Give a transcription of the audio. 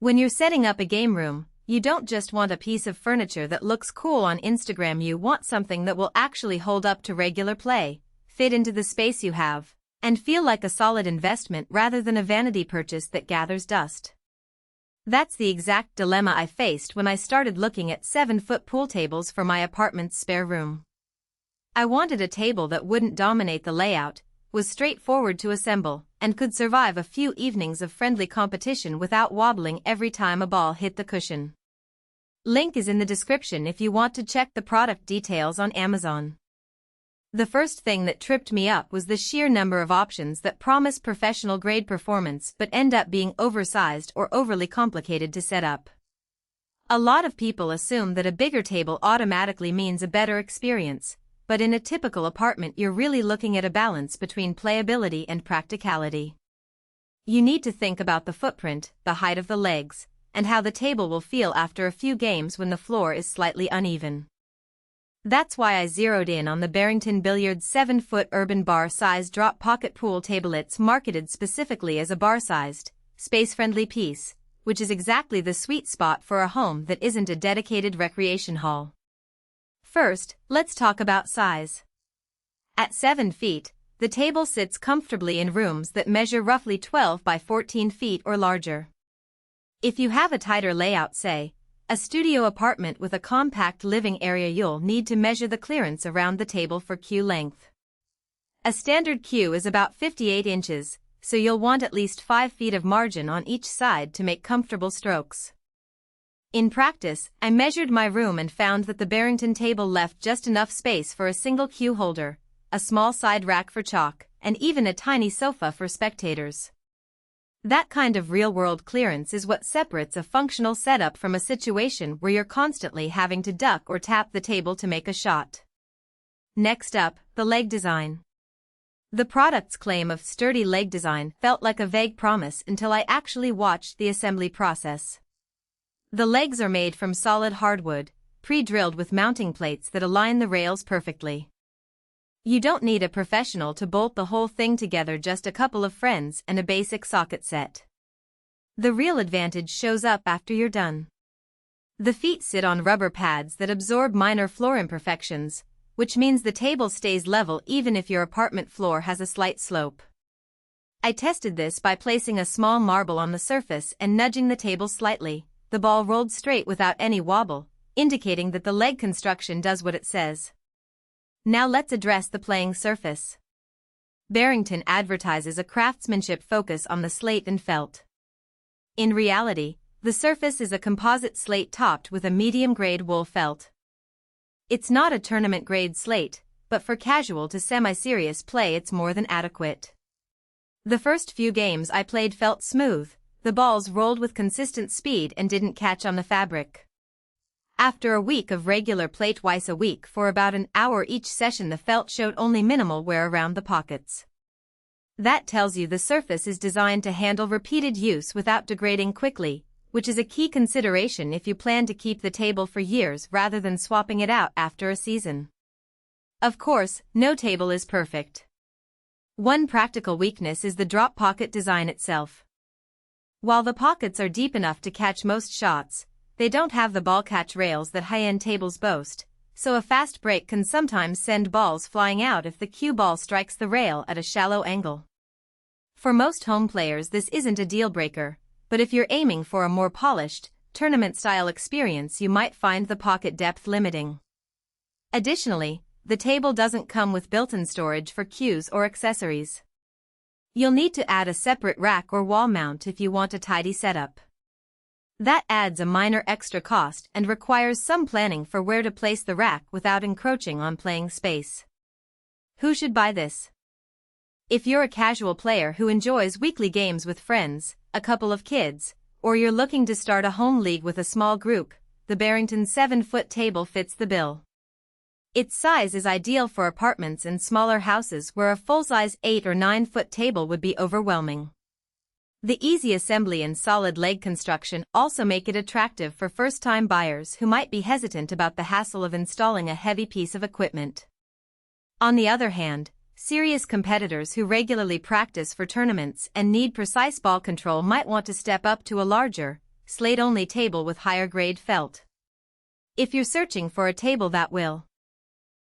When you're setting up a game room, you don't just want a piece of furniture that looks cool on Instagram. You want something that will actually hold up to regular play, fit into the space you have, and feel like a solid investment rather than a vanity purchase that gathers dust. That's the exact dilemma I faced when I started looking at 7-foot pool tables for my apartment's spare room. I wanted a table that wouldn't dominate the layout, was straightforward to assemble, and could survive a few evenings of friendly competition without wobbling every time a ball hit the cushion. Link is in the description if you want to check the product details on Amazon. The first thing that tripped me up was the sheer number of options that promise professional-grade performance but end up being oversized or overly complicated to set up. A lot of people assume that a bigger table automatically means a better experience, but in a typical apartment you're really looking at a balance between playability and practicality. You need to think about the footprint, the height of the legs, and how the table will feel after a few games when the floor is slightly uneven. That's why I zeroed in on the Barrington Billiards 7-foot urban bar-sized drop pocket pool table. It's marketed specifically as a bar-sized, space-friendly piece, which is exactly the sweet spot for a home that isn't a dedicated recreation hall. First, let's talk about size. At 7 feet, the table sits comfortably in rooms that measure roughly 12 by 14 feet or larger. If you have a tighter layout, say, a studio apartment with a compact living area, you'll need to measure the clearance around the table for cue length. A standard cue is about 58 inches, so you'll want at least 5 feet of margin on each side to make comfortable strokes. In practice, I measured my room and found that the Barrington table left just enough space for a single cue holder, a small side rack for chalk, and even a tiny sofa for spectators. That kind of real-world clearance is what separates a functional setup from a situation where you're constantly having to duck or tap the table to make a shot. Next up, the leg design. The product's claim of sturdy leg design felt like a vague promise until I actually watched the assembly process. The legs are made from solid hardwood, pre-drilled with mounting plates that align the rails perfectly. You don't need a professional to bolt the whole thing together, just a couple of friends and a basic socket set. The real advantage shows up after you're done. The feet sit on rubber pads that absorb minor floor imperfections, which means the table stays level even if your apartment floor has a slight slope. I tested this by placing a small marble on the surface and nudging the table slightly. The ball rolled straight without any wobble, indicating that the leg construction does what it says. Now let's address the playing surface. Barrington advertises a craftsmanship focus on the slate and felt. In reality, the surface is a composite slate topped with a medium-grade wool felt. It's not a tournament-grade slate, but for casual to semi-serious play it's more than adequate. The first few games I played felt smooth, the balls rolled with consistent speed and didn't catch on the fabric. After a week of regular play twice a week for about an hour each session, the felt showed only minimal wear around the pockets. That tells you the surface is designed to handle repeated use without degrading quickly, which is a key consideration if you plan to keep the table for years rather than swapping it out after a season. Of course, no table is perfect. One practical weakness is the drop pocket design itself. While the pockets are deep enough to catch most shots, they don't have the ball catch rails that high-end tables boast, so a fast break can sometimes send balls flying out if the cue ball strikes the rail at a shallow angle. For most home players this isn't a deal-breaker, but if you're aiming for a more polished, tournament-style experience you might find the pocket depth limiting. Additionally, the table doesn't come with built-in storage for cues or accessories. You'll need to add a separate rack or wall mount if you want a tidy setup. That adds a minor extra cost and requires some planning for where to place the rack without encroaching on playing space. Who should buy this? If you're a casual player who enjoys weekly games with friends, a couple of kids, or you're looking to start a home league with a small group, the Barrington 7-foot table fits the bill. Its size is ideal for apartments and smaller houses where a full-size 8 or 9-foot table would be overwhelming. The easy assembly and solid leg construction also make it attractive for first-time buyers who might be hesitant about the hassle of installing a heavy piece of equipment. On the other hand, serious competitors who regularly practice for tournaments and need precise ball control might want to step up to a larger, slate-only table with higher grade felt. If you're searching for a table that will